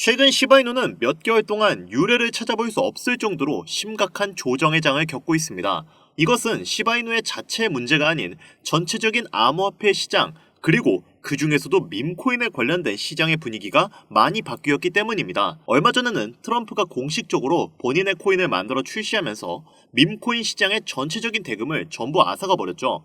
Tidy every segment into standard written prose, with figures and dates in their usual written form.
최근 시바이누는 몇 개월 동안 유례를 찾아볼 수 없을 정도로 심각한 조정의 장을 겪고 있습니다. 이것은 시바이누의 자체의 문제가 아닌 전체적인 암호화폐 시장, 그리고 그 중에서도 밈코인에 관련된 시장의 분위기가 많이 바뀌었기 때문입니다. 얼마 전에는 트럼프가 공식적으로 본인의 코인을 만들어 출시하면서 밈코인 시장의 전체적인 대금을 전부 앗아가 버렸죠.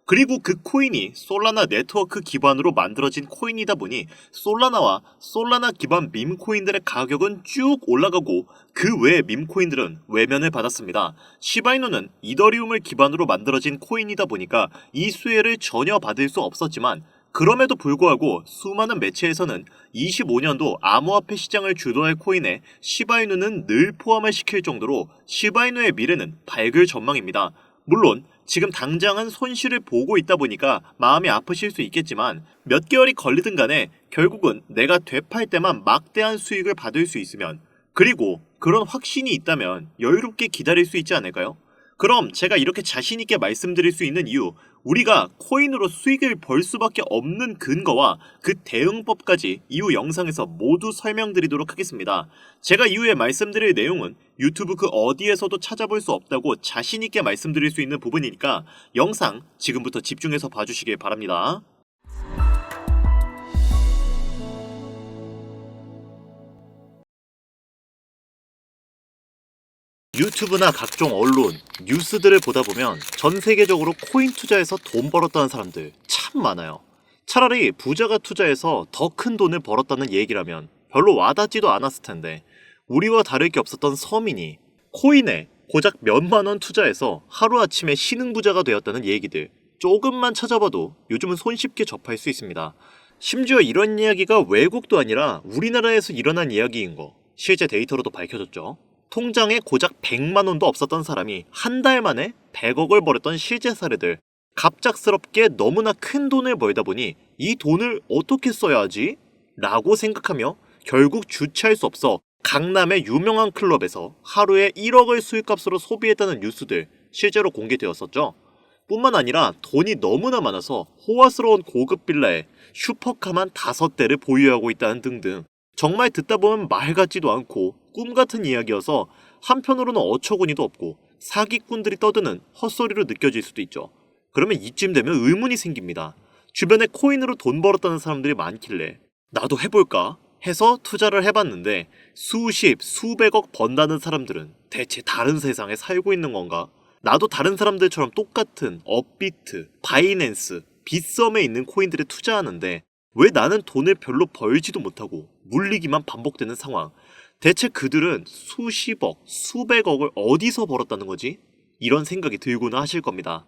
그리고 그 코인이 솔라나 네트워크 기반으로 만들어진 코인이다 보니 솔라나와 솔라나 기반 밈코인들의 가격은 쭉 올라가고 그 외의 밈코인들은 외면을 받았습니다. 시바이누는 이더리움을 기반으로 만들어진 코인이다 보니까 이 수혜를 전혀 받을 수 없었지만, 그럼에도 불구하고 수많은 매체에서는 25년도 암호화폐 시장을 주도할 코인에 시바이누는 늘 포함을 시킬 정도로 시바이누의 미래는 밝을 전망입니다. 물론 지금 당장은 손실을 보고 있다 보니까 마음이 아프실 수 있겠지만, 몇 개월이 걸리든 간에 결국은 내가 되팔 때만 막대한 수익을 받을 수 있으면, 그리고 그런 확신이 있다면 여유롭게 기다릴 수 있지 않을까요? 그럼 제가 이렇게 자신있게 말씀드릴 수 있는 이유, 우리가 코인으로 수익을 벌 수밖에 없는 근거와 그 대응법까지 이후 영상에서 모두 설명드리도록 하겠습니다. 제가 이후에 말씀드릴 내용은 유튜브 그 어디에서도 찾아볼 수 없다고 자신있게 말씀드릴 수 있는 부분이니까 영상 지금부터 집중해서 봐주시길 바랍니다. 유튜브나 각종 언론, 뉴스들을 보다 보면 전 세계적으로 코인 투자해서 돈 벌었다는 사람들 참 많아요. 차라리 부자가 투자해서 더 큰 돈을 벌었다는 얘기라면 별로 와닿지도 않았을 텐데, 우리와 다를 게 없었던 서민이 코인에 고작 몇만 원 투자해서 하루아침에 신흥부자가 되었다는 얘기들 조금만 찾아봐도 요즘은 손쉽게 접할 수 있습니다. 심지어 이런 이야기가 외국도 아니라 우리나라에서 일어난 이야기인 거 실제 데이터로도 밝혀졌죠. 통장에 고작 100만 원도 없었던 사람이 한 달 만에 100억을 벌었던 실제 사례들. 갑작스럽게 너무나 큰 돈을 벌다 보니 이 돈을 어떻게 써야 하지? 라고 생각하며 결국 주체할 수 없어 강남의 유명한 클럽에서 하루에 1억을 수익값으로 소비했다는 뉴스들 실제로 공개되었었죠. 뿐만 아니라 돈이 너무나 많아서 호화스러운 고급 빌라에 슈퍼카만 5대를 보유하고 있다는 등등, 정말 듣다 보면 말 같지도 않고 꿈 같은 이야기여서 한편으로는 어처구니도 없고 사기꾼들이 떠드는 헛소리로 느껴질 수도 있죠. 그러면 이쯤 되면 의문이 생깁니다. 주변에 코인으로 돈 벌었다는 사람들이 많길래 나도 해볼까 해서 투자를 해봤는데 수십, 수백억 번다는 사람들은 대체 다른 세상에 살고 있는 건가? 나도 다른 사람들처럼 똑같은 업비트, 바이낸스, 빗썸에 있는 코인들에 투자하는데 왜 나는 돈을 별로 벌지도 못하고 물리기만 반복되는 상황? 대체 그들은 수십억, 수백억을 어디서 벌었다는 거지? 이런 생각이 들고는 하실 겁니다.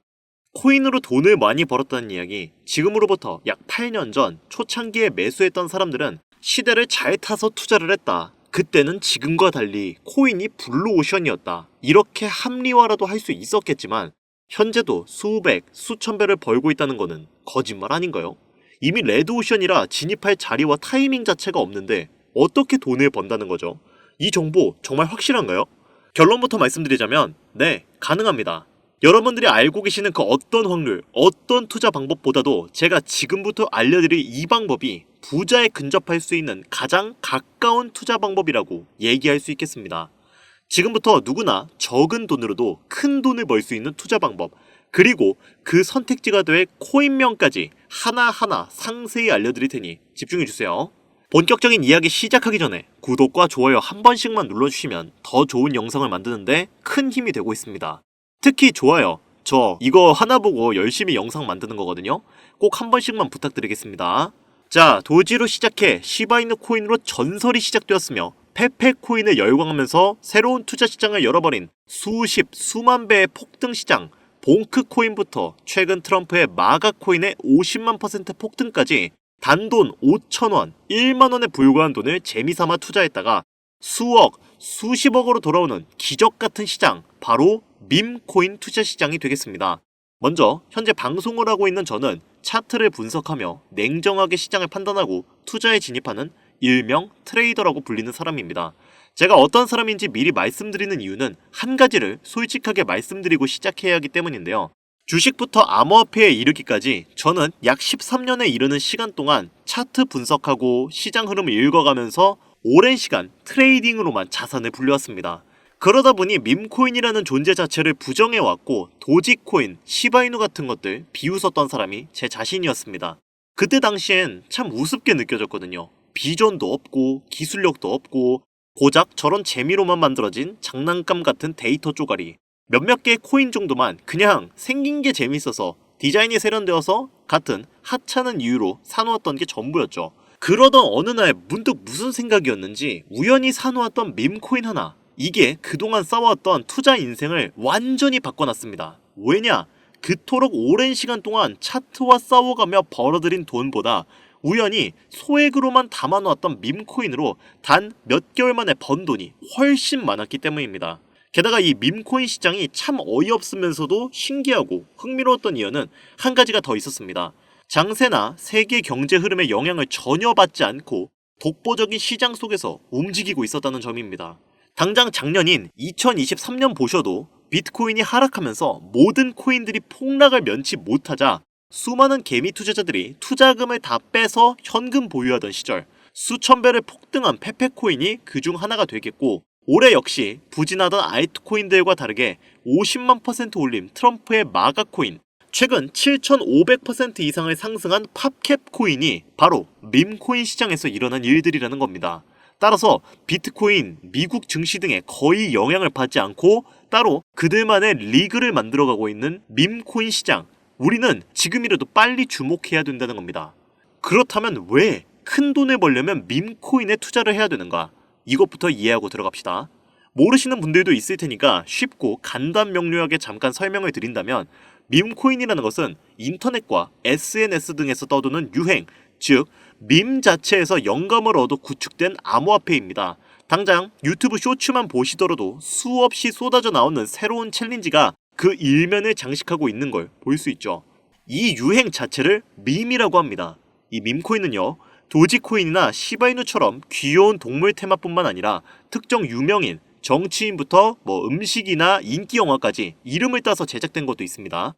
코인으로 돈을 많이 벌었다는 이야기, 지금으로부터 약 8년 전 초창기에 매수했던 사람들은 시대를 잘 타서 투자를 했다. 그때는 지금과 달리 코인이 블루오션이었다. 이렇게 합리화라도 할 수 있었겠지만 현재도 수백, 수천 배를 벌고 있다는 거는 거짓말 아닌가요? 이미 레드오션이라 진입할 자리와 타이밍 자체가 없는데 어떻게 돈을 번다는 거죠? 이 정보 정말 확실한가요? 결론부터 말씀드리자면 네, 가능합니다. 여러분들이 알고 계시는 그 어떤 확률, 어떤 투자 방법보다도 제가 지금부터 알려드릴 이 방법이 부자에 근접할 수 있는 가장 가까운 투자 방법이라고 얘기할 수 있겠습니다. 지금부터 누구나 적은 돈으로도 큰 돈을 벌 수 있는 투자 방법, 그리고 그 선택지가 될 코인명까지 하나하나 상세히 알려드릴 테니 집중해주세요. 본격적인 이야기 시작하기 전에 구독과 좋아요 한 번씩만 눌러주시면 더 좋은 영상을 만드는데 큰 힘이 되고 있습니다. 특히 좋아요, 저 이거 하나 보고 열심히 영상 만드는 거거든요. 꼭 한 번씩만 부탁드리겠습니다. 자, 도지로 시작해 시바이누 코인으로 전설이 시작되었으며 페페 코인을 열광하면서 새로운 투자 시장을 열어버린 수십, 수만 배의 폭등 시장 봉크 코인부터 최근 트럼프의 마가 코인의 50만 % 폭등까지 단돈 5,000원, 1만원에 불과한 돈을 재미삼아 투자했다가 수억, 수십억으로 돌아오는 기적 같은 시장, 바로 밈코인 투자 시장이 되겠습니다. 먼저 현재 방송을 하고 있는 저는 차트를 분석하며 냉정하게 시장을 판단하고 투자에 진입하는 일명 트레이더라고 불리는 사람입니다. 제가 어떤 사람인지 미리 말씀드리는 이유는 한 가지를 솔직하게 말씀드리고 시작해야 하기 때문인데요. 주식부터 암호화폐에 이르기까지 저는 약 13년에 이르는 시간 동안 차트 분석하고 시장 흐름을 읽어가면서 오랜 시간 트레이딩으로만 자산을 불려왔습니다. 그러다 보니 밈코인이라는 존재 자체를 부정해왔고 도지코인, 시바이누 같은 것들 비웃었던 사람이 제 자신이었습니다. 그때 당시엔 참 우습게 느껴졌거든요. 비전도 없고 기술력도 없고 고작 저런 재미로만 만들어진 장난감 같은 데이터 쪼가리, 몇몇 개의 코인 정도만 그냥 생긴 게 재밌어서 디자인이 세련되어서 같은 하찮은 이유로 사놓았던 게 전부였죠. 그러던 어느 날 문득 무슨 생각이었는지 우연히 사놓았던 밈코인 하나, 이게 그동안 쌓아왔던 투자 인생을 완전히 바꿔놨습니다. 왜냐? 그토록 오랜 시간 동안 차트와 싸워가며 벌어들인 돈보다 우연히 소액으로만 담아놓았던 밈코인으로 단 몇 개월 만에 번 돈이 훨씬 많았기 때문입니다. 게다가 이 밈코인 시장이 참 어이없으면서도 신기하고 흥미로웠던 이유는 한 가지가 더 있었습니다. 장세나 세계 경제 흐름의 영향을 전혀 받지 않고 독보적인 시장 속에서 움직이고 있었다는 점입니다. 당장 작년인 2023년 보셔도 비트코인이 하락하면서 모든 코인들이 폭락을 면치 못하자 수많은 개미 투자자들이 투자금을 다 빼서 현금 보유하던 시절, 수천 배를 폭등한 페페코인이 그중 하나가 되겠고, 올해 역시 부진하던 알트코인들과 다르게 50만 % 올림 트럼프의 마가코인, 최근 7,500% 이상을 상승한 팝캡코인이 바로 밈코인 시장에서 일어난 일들이라는 겁니다. 따라서 비트코인, 미국 증시 등에 거의 영향을 받지 않고 따로 그들만의 리그를 만들어가고 있는 밈코인 시장, 우리는 지금이라도 빨리 주목해야 된다는 겁니다. 그렇다면 왜 큰 돈을 벌려면 밈코인에 투자를 해야 되는가? 이것부터 이해하고 들어갑시다. 모르시는 분들도 있을 테니까 쉽고 간단 명료하게 잠깐 설명을 드린다면, 밈코인이라는 것은 인터넷과 SNS 등에서 떠도는 유행, 즉 밈 자체에서 영감을 얻어 구축된 암호화폐입니다. 당장 유튜브 쇼츠만 보시더라도 수없이 쏟아져 나오는 새로운 챌린지가 그 일면을 장식하고 있는 걸 볼 수 있죠. 이 유행 자체를 밈이라고 합니다. 이 밈코인은요, 도지코인이나 시바이누처럼 귀여운 동물 테마뿐만 아니라 특정 유명인, 정치인부터 음식이나 인기 영화까지 이름을 따서 제작된 것도 있습니다.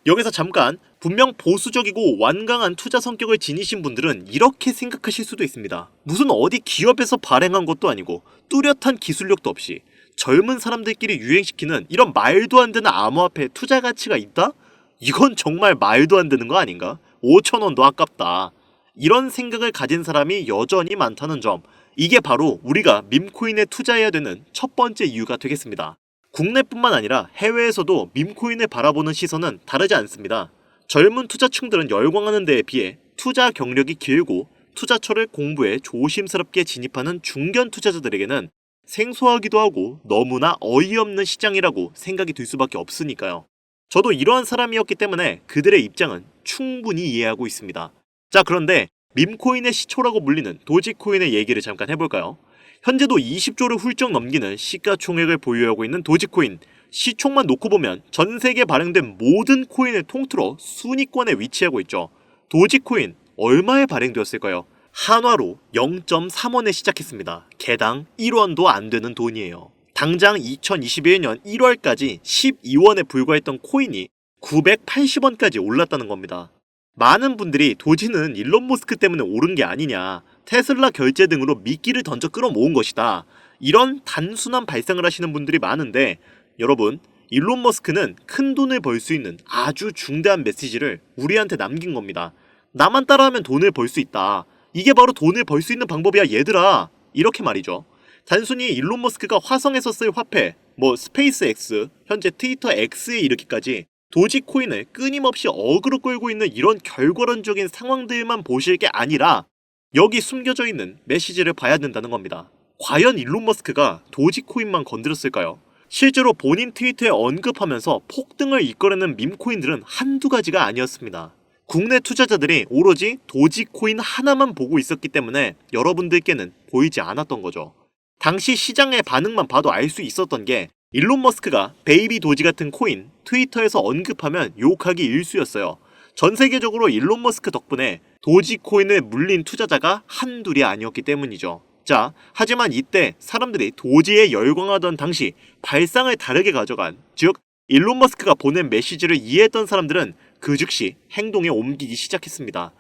여기서 잠깐, 분명 보수적이고 완강한 투자 성격을 지니신 분들은 이렇게 생각하실 수도 있습니다. 무슨 어디 기업에서 발행한 것도 아니고 뚜렷한 기술력도 없이 젊은 사람들끼리 유행시키는 이런 말도 안 되는 암호화폐에 투자 가치가 있다? 이건 정말 말도 안 되는 거 아닌가? 5,000원도 아깝다. 이런 생각을 가진 사람이 여전히 많다는 점, 이게 바로 우리가 밈코인에 투자해야 되는 첫 번째 이유가 되겠습니다. 국내뿐만 아니라 해외에서도 밈코인을 바라보는 시선은 다르지 않습니다. 젊은 투자층들은 열광하는 데에 비해 투자 경력이 길고 투자처를 공부해 조심스럽게 진입하는 중견 투자자들에게는 생소하기도 하고 너무나 어이없는 시장이라고 생각이 들 수밖에 없으니까요. 저도 이러한 사람이었기 때문에 그들의 입장은 충분히 이해하고 있습니다. 자, 그런데 밈코인의 시초라고 불리는 도지코인의 얘기를 잠깐 해볼까요? 현재도 20조를 훌쩍 넘기는 시가총액을 보유하고 있는 도지코인, 시총만 놓고 보면 전 세계에 발행된 모든 코인을 통틀어 순위권에 위치하고 있죠. 도지코인 얼마에 발행되었을까요? 한화로 0.3원에 시작했습니다. 개당 1원도 안 되는 돈이에요. 당장 2021년 1월까지 12원에 불과했던 코인이 980원까지 올랐다는 겁니다. 많은 분들이 도지는 일론 머스크 때문에 오른 게 아니냐, 테슬라 결제 등으로 미끼를 던져 끌어모은 것이다, 이런 단순한 발상을 하시는 분들이 많은데, 여러분, 일론 머스크는 큰 돈을 벌 수 있는 아주 중대한 메시지를 우리한테 남긴 겁니다. 나만 따라하면 돈을 벌 수 있다. 이게 바로 돈을 벌 수 있는 방법이야 얘들아. 이렇게 말이죠. 단순히 일론 머스크가 화성에서 쓸 화폐, 스페이스 X, 현재 트위터 X에 이르기까지 도지코인을 끊임없이 어그로 끌고 있는 이런 결과론적인 상황들만 보실 게 아니라 여기 숨겨져 있는 메시지를 봐야 된다는 겁니다. 과연 일론 머스크가 도지코인만 건드렸을까요? 실제로 본인 트위터에 언급하면서 폭등을 이끌어내는 밈코인들은 한두 가지가 아니었습니다. 국내 투자자들이 오로지 도지코인 하나만 보고 있었기 때문에 여러분들께는 보이지 않았던 거죠. 당시 시장의 반응만 봐도 알 수 있었던 게 일론 머스크가 베이비 도지 같은 코인 트위터에서 언급하면 욕하기 일쑤였어요. 전 세계적으로 일론 머스크 덕분에 도지코인을 물린 투자자가 한둘이 아니었기 때문이죠. 자, 하지만 이때 사람들이 도지에 열광하던 당시 발상을 다르게 가져간, 즉 일론 머스크가 보낸 메시지를 이해했던 사람들은 그 즉시 행동에 옮기기 시작했습니다.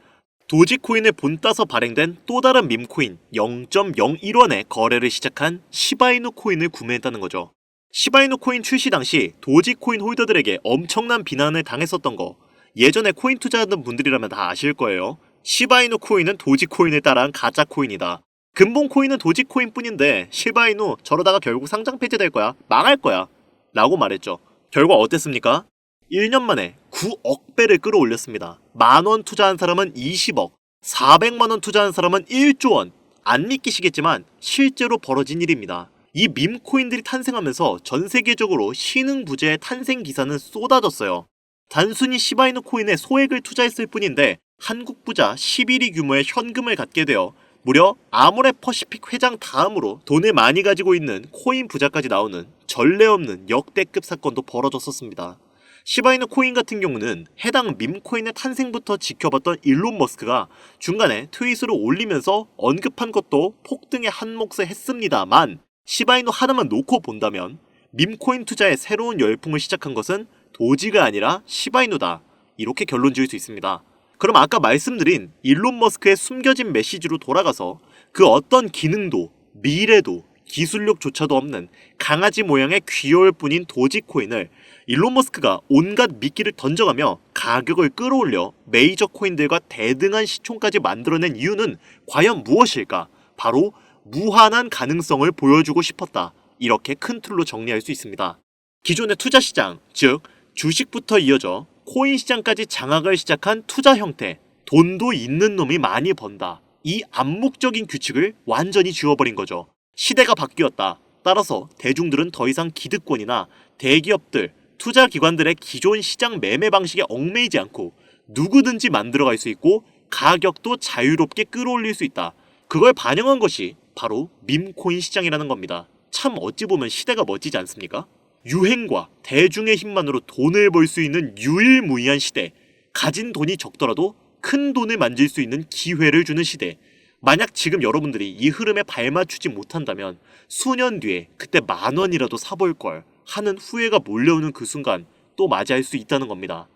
도지코인을 본따서 발행된 또 다른 밈코인 0.01원에 거래를 시작한 시바이누 코인을 구매했다는 거죠. 시바이누 코인 출시 당시 도지코인 홀더들에게 엄청난 비난을 당했었던 거 예전에 코인 투자하던 분들이라면 다 아실 거예요. 시바이누 코인은 도지코인을 따라한 가짜 코인이다. 근본 코인은 도지코인 뿐인데 시바이누 저러다가 결국 상장 폐지될 거야. 망할 거야. 라고 말했죠. 결과 어땠습니까? 1년 만에 9억 배를 끌어올렸습니다. 만원 투자한 사람은 20억, 400만원 투자한 사람은 1조 원. 안 믿기시겠지만 실제로 벌어진 일입니다. 이 밈코인들이 탄생하면서 전 세계적으로 신흥부재의 탄생 기사는 쏟아졌어요. 단순히 시바이누 코인에 소액을 투자했을 뿐인데 한국 부자 11위 규모의 현금을 갖게 되어 무려 아모레퍼시픽 회장 다음으로 돈을 많이 가지고 있는 코인 부자까지 나오는 전례 없는 역대급 사건도 벌어졌었습니다. 시바이누 코인 같은 경우는 해당 밈코인의 탄생부터 지켜봤던 일론 머스크가 중간에 트윗으로 올리면서 언급한 것도 폭등의 한몫을 했습니다만 시바이누 하나만 놓고 본다면 밈코인 투자의 새로운 열풍을 시작한 것은 도지가 아니라 시바이누다. 이렇게 결론 지을 수 있습니다. 그럼 아까 말씀드린 일론 머스크의 숨겨진 메시지로 돌아가서 그 어떤 기능도 미래도 기술력조차도 없는 강아지 모양의 귀여울 뿐인 도지코인을 일론 머스크가 온갖 미끼를 던져가며 가격을 끌어올려 메이저 코인들과 대등한 시총까지 만들어낸 이유는 과연 무엇일까? 바로 무한한 가능성을 보여주고 싶었다. 이렇게 큰 틀로 정리할 수 있습니다. 기존의 투자 시장, 즉 주식부터 이어져 코인 시장까지 장악을 시작한 투자 형태, 돈도 있는 놈이 많이 번다. 이 암묵적인 규칙을 완전히 지워버린 거죠. 시대가 바뀌었다. 따라서 대중들은 더 이상 기득권이나 대기업들, 투자기관들의 기존 시장 매매 방식에 얽매이지 않고 누구든지 만들어갈 수 있고 가격도 자유롭게 끌어올릴 수 있다. 그걸 반영한 것이 바로 밈코인 시장이라는 겁니다. 참 어찌 보면 시대가 멋지지 않습니까? 유행과 대중의 힘만으로 돈을 벌 수 있는 유일무이한 시대. 가진 돈이 적더라도 큰 돈을 만질 수 있는 기회를 주는 시대. 만약 지금 여러분들이 이 흐름에 발맞추지 못한다면 수년 뒤에 그때 10,000원이라도 사볼 걸 하는 후회가 몰려오는 그 순간 또 맞이할 수 있다는 겁니다.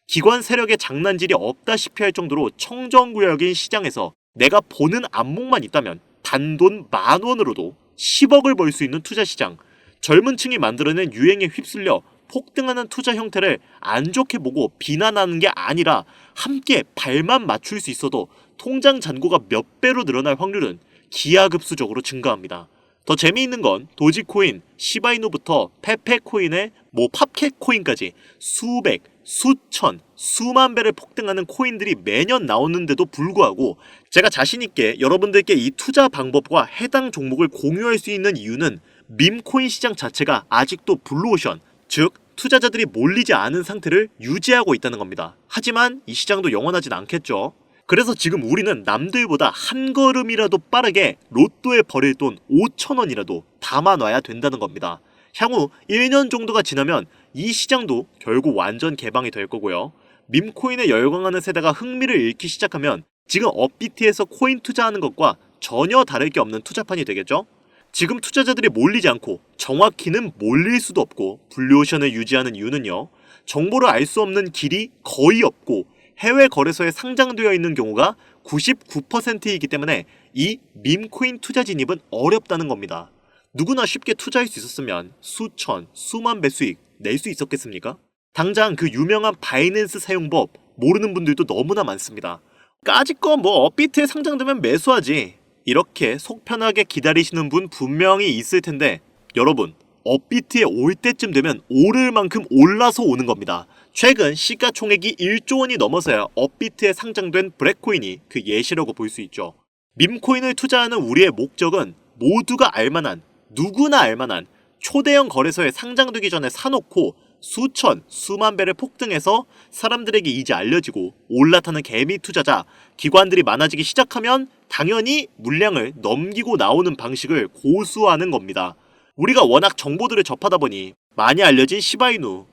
기관 세력의 장난질이 없다시피 할 정도로 청정구역인 시장에서 내가 보는 안목만 있다면 단돈 10,000원으로도 10억을 벌 수 있는 투자 시장. 젊은 층이 만들어낸 유행에 휩쓸려 폭등하는 투자 형태를 안 좋게 보고 비난하는 게 아니라 함께 발만 맞출 수 있어도 통장 잔고가 몇 배로 늘어날 확률은 기하급수적으로 증가합니다. 더 재미있는 건 도지코인, 시바이누부터 페페코인의 팝캣코인까지 수백, 수천, 수만 배를 폭등하는 코인들이 매년 나오는데도 불구하고 제가 자신있게 여러분들께 이 투자 방법과 해당 종목을 공유할 수 있는 이유는 밈코인 시장 자체가 아직도 블루오션, 즉 투자자들이 몰리지 않은 상태를 유지하고 있다는 겁니다. 하지만 이 시장도 영원하진 않겠죠. 그래서 지금 우리는 남들보다 한 걸음이라도 빠르게 로또에 버릴 돈 5,000원이라도 담아놔야 된다는 겁니다. 향후 1년 정도가 지나면 이 시장도 결국 완전 개방이 될 거고요. 밈코인에 열광하는 세대가 흥미를 잃기 시작하면 지금 업비트에서 코인 투자하는 것과 전혀 다를 게 없는 투자판이 되겠죠? 지금 투자자들이 몰리지 않고 정확히는 몰릴 수도 없고 블루오션을 유지하는 이유는요. 정보를 알 수 없는 길이 거의 없고 해외 거래소에 상장되어 있는 경우가 99%이기 때문에 이 밈코인 투자 진입은 어렵다는 겁니다. 누구나 쉽게 투자할 수 있었으면 수천, 수만 배 수익 낼 수 있었겠습니까? 당장 그 유명한 바이낸스 사용법 모르는 분들도 너무나 많습니다. 까짓거 업비트에 상장되면 매수하지. 이렇게 속 편하게 기다리시는 분 분명히 있을 텐데 여러분, 업비트에 올 때쯤 되면 오를 만큼 올라서 오는 겁니다. 최근 시가총액이 1조 원이 넘어서야 업비트에 상장된 브렉코인이 그 예시라고 볼 수 있죠. 밈코인을 투자하는 우리의 목적은 모두가 알만한, 누구나 알만한 초대형 거래소에 상장되기 전에 사놓고 수천, 수만 배를 폭등해서 사람들에게 이제 알려지고 올라타는 개미 투자자, 기관들이 많아지기 시작하면 당연히 물량을 넘기고 나오는 방식을 고수하는 겁니다. 우리가 워낙 정보들을 접하다 보니 많이 알려진 시바이누,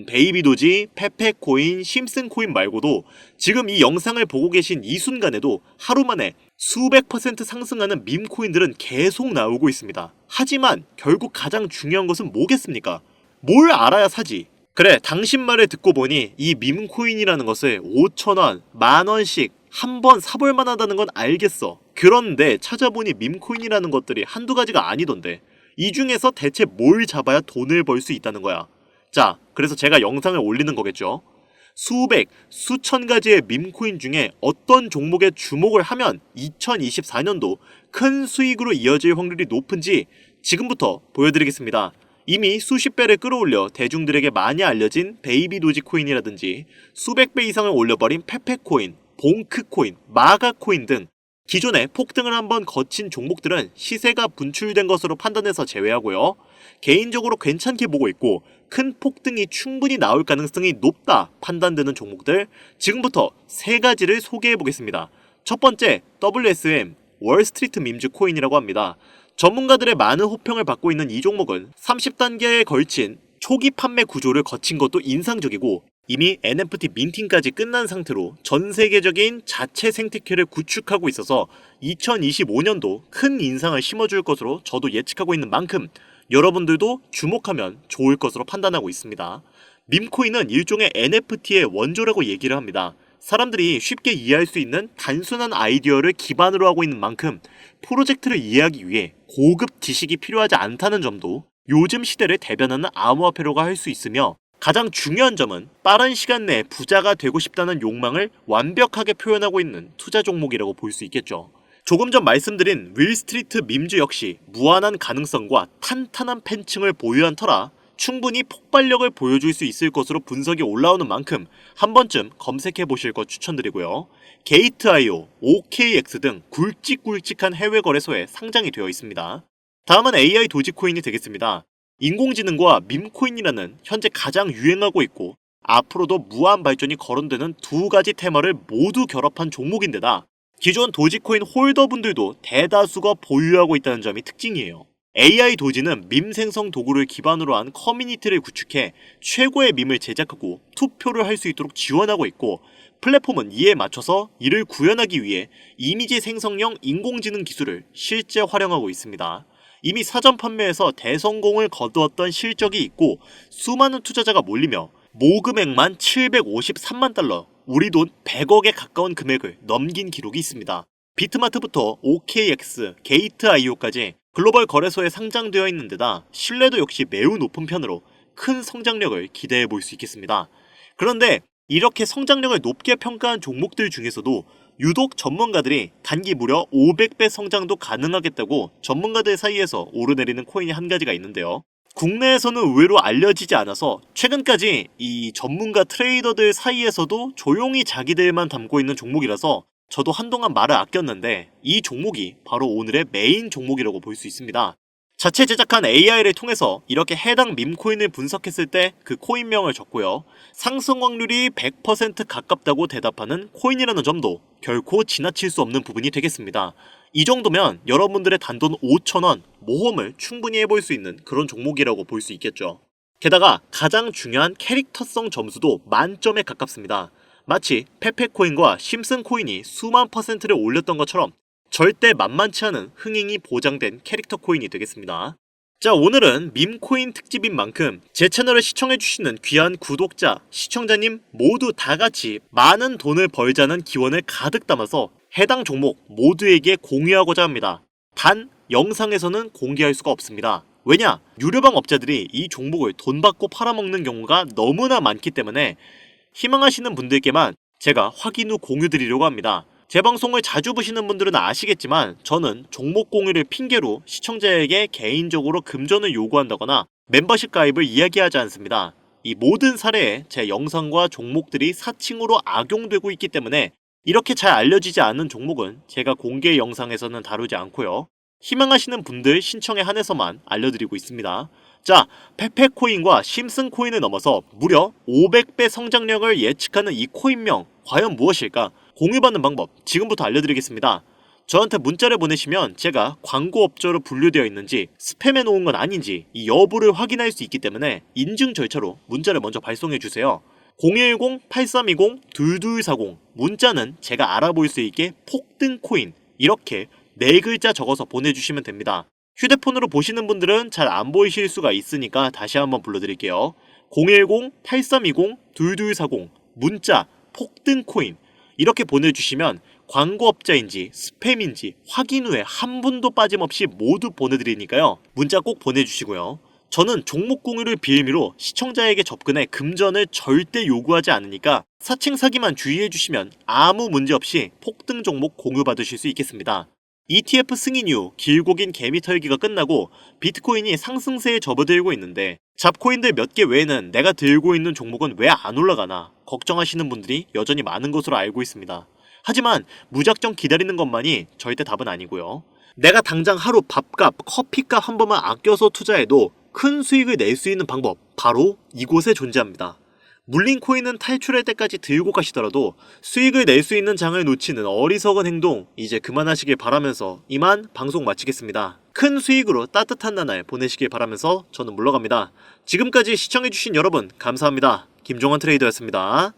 베이비도지, 페페코인, 심슨코인 말고도 지금 이 영상을 보고 계신 이 순간에도 하루 만에 수백 % 상승하는 밈코인들은 계속 나오고 있습니다. 하지만 결국 가장 중요한 것은 뭐겠습니까? 뭘 알아야 사지? 그래, 당신 말을 듣고 보니 이 밈코인이라는 것을 5,000원, 10,000원씩 한번 사볼 만하다는 건 알겠어. 그런데 찾아보니 밈코인이라는 것들이 한두 가지가 아니던데 이 중에서 대체 뭘 잡아야 돈을 벌 수 있다는 거야. 자, 그래서 제가 영상을 올리는 거겠죠. 수백, 수천 가지의 밈코인 중에 어떤 종목에 주목을 하면 2024년도 큰 수익으로 이어질 확률이 높은지 지금부터 보여드리겠습니다. 이미 수십 배를 끌어올려 대중들에게 많이 알려진 베이비 도지코인이라든지 수백 배 이상을 올려버린 페페코인, 봉크코인, 마가코인 등 기존에 폭등을 한번 거친 종목들은 시세가 분출된 것으로 판단해서 제외하고요. 개인적으로 괜찮게 보고 있고 큰 폭등이 충분히 나올 가능성이 높다 판단되는 종목들 지금부터 세 가지를 소개해 보겠습니다. 첫 번째, WSM, 월스트리트 밈즈 코인이라고 합니다. 전문가들의 많은 호평을 받고 있는 이 종목은 30단계에 걸친 초기 판매 구조를 거친 것도 인상적이고 이미 NFT 민팅까지 끝난 상태로 전 세계적인 자체 생태계를 구축하고 있어서 2025년도 큰 인상을 심어줄 것으로 저도 예측하고 있는 만큼 여러분들도 주목하면 좋을 것으로 판단하고 있습니다. 밈코인은 일종의 NFT의 원조라고 얘기를 합니다. 사람들이 쉽게 이해할 수 있는 단순한 아이디어를 기반으로 하고 있는 만큼 프로젝트를 이해하기 위해 고급 지식이 필요하지 않다는 점도 요즘 시대를 대변하는 암호화폐로가 할 수 있으며 가장 중요한 점은 빠른 시간 내에 부자가 되고 싶다는 욕망을 완벽하게 표현하고 있는 투자 종목이라고 볼 수 있겠죠. 조금 전 말씀드린 윌스트리트 밈즈 역시 무한한 가능성과 탄탄한 팬층을 보유한 터라 충분히 폭발력을 보여줄 수 있을 것으로 분석이 올라오는 만큼 한 번쯤 검색해 보실 것 추천드리고요. 게이트.io, OKX 등 굵직굵직한 해외 거래소에 상장이 되어 있습니다. 다음은 AI 도지코인이 되겠습니다. 인공지능과 밈코인이라는 현재 가장 유행하고 있고 앞으로도 무한 발전이 거론되는 두 가지 테마를 모두 결합한 종목인데다 기존 도지코인 홀더분들도 대다수가 보유하고 있다는 점이 특징이에요. AI 도지는 밈 생성 도구를 기반으로 한 커뮤니티를 구축해 최고의 밈을 제작하고 투표를 할 수 있도록 지원하고 있고 플랫폼은 이에 맞춰서 이를 구현하기 위해 이미지 생성형 인공지능 기술을 실제 활용하고 있습니다. 이미 사전 판매에서 대성공을 거두었던 실적이 있고 수많은 투자자가 몰리며 모금액만 753만 달러, 우리 돈 100억에 가까운 금액을 넘긴 기록이 있습니다. 비트마트부터 OKX, 게이트.io까지 글로벌 거래소에 상장되어 있는 데다 신뢰도 역시 매우 높은 편으로 큰 성장력을 기대해 볼 수 있겠습니다. 그런데 이렇게 성장력을 높게 평가한 종목들 중에서도 유독 전문가들이 단기 무려 500배 성장도 가능하겠다고 전문가들 사이에서 오르내리는 코인이 한 가지가 있는데요. 국내에서는 의외로 알려지지 않아서 최근까지 이 전문가 트레이더들 사이에서도 조용히 자기들만 담고 있는 종목이라서 저도 한동안 말을 아꼈는데 이 종목이 바로 오늘의 메인 종목이라고 볼 수 있습니다. 자체 제작한 AI를 통해서 이렇게 해당 밈코인을 분석했을 때 그 코인명을 적고요. 상승 확률이 100% 가깝다고 대답하는 코인이라는 점도 결코 지나칠 수 없는 부분이 되겠습니다. 이 정도면 여러분들의 단돈 5,000원 모험을 충분히 해볼 수 있는 그런 종목이라고 볼 수 있겠죠. 게다가 가장 중요한 캐릭터성 점수도 만점에 가깝습니다. 마치 페페코인과 심슨코인이 수만 퍼센트를 올렸던 것처럼 절대 만만치 않은 흥행이 보장된 캐릭터 코인이 되겠습니다. 자, 오늘은 밈코인 특집인 만큼 제 채널을 시청해주시는 귀한 구독자, 시청자님 모두 다같이 많은 돈을 벌자는 기원을 가득 담아서 해당 종목 모두에게 공유하고자 합니다. 단 영상에서는 공개할 수가 없습니다. 왜냐? 유료방 업자들이 이 종목을 돈 받고 팔아먹는 경우가 너무나 많기 때문에 희망하시는 분들께만 제가 확인 후 공유드리려고 합니다. 제 방송을 자주 보시는 분들은 아시겠지만 저는 종목 공유를 핑계로 시청자에게 개인적으로 금전을 요구한다거나 멤버십 가입을 이야기하지 않습니다. 이 모든 사례에 제 영상과 종목들이 사칭으로 악용되고 있기 때문에 이렇게 잘 알려지지 않은 종목은 제가 공개 영상에서는 다루지 않고요. 희망하시는 분들 신청에 한해서만 알려드리고 있습니다. 자, 페페코인과 심슨코인을 넘어서 무려 500배 성장력을 예측하는 이 코인명 과연 무엇일까? 공유받는 방법 지금부터 알려드리겠습니다. 저한테 문자를 보내시면 제가 광고업자로 분류되어 있는지 스팸해 놓은 건 아닌지 이 여부를 확인할 수 있기 때문에 인증 절차로 문자를 먼저 발송해주세요. 010-8320-2240 문자는 제가 알아볼 수 있게 폭등코인 이렇게 4글자 적어서 보내주시면 됩니다. 휴대폰으로 보시는 분들은 잘 안 보이실 수가 있으니까 다시 한번 불러드릴게요. 010-8320-2240 문자 폭등코인 이렇게 보내주시면 광고업자인지 스팸인지 확인 후에 한 분도 빠짐없이 모두 보내드리니까요. 문자 꼭 보내주시고요. 저는 종목 공유를 빌미로 시청자에게 접근해 금전을 절대 요구하지 않으니까 사칭 사기만 주의해주시면 아무 문제 없이 폭등 종목 공유받으실 수 있겠습니다. ETF 승인 이후 길고 긴 개미 털기가 끝나고 비트코인이 상승세에 접어들고 있는데 잡코인들 몇 개 외에는 내가 들고 있는 종목은 왜 안 올라가나 걱정하시는 분들이 여전히 많은 것으로 알고 있습니다. 하지만 무작정 기다리는 것만이 절대 답은 아니고요. 내가 당장 하루 밥값, 커피값 한 번만 아껴서 투자해도 큰 수익을 낼 수 있는 방법 바로 이곳에 존재합니다. 물린 코인은 탈출할 때까지 들고 가시더라도 수익을 낼 수 있는 장을 놓치는 어리석은 행동 이제 그만하시길 바라면서 이만 방송 마치겠습니다. 큰 수익으로 따뜻한 나날 보내시길 바라면서 저는 물러갑니다. 지금까지 시청해주신 여러분 감사합니다. 김종환 트레이더였습니다.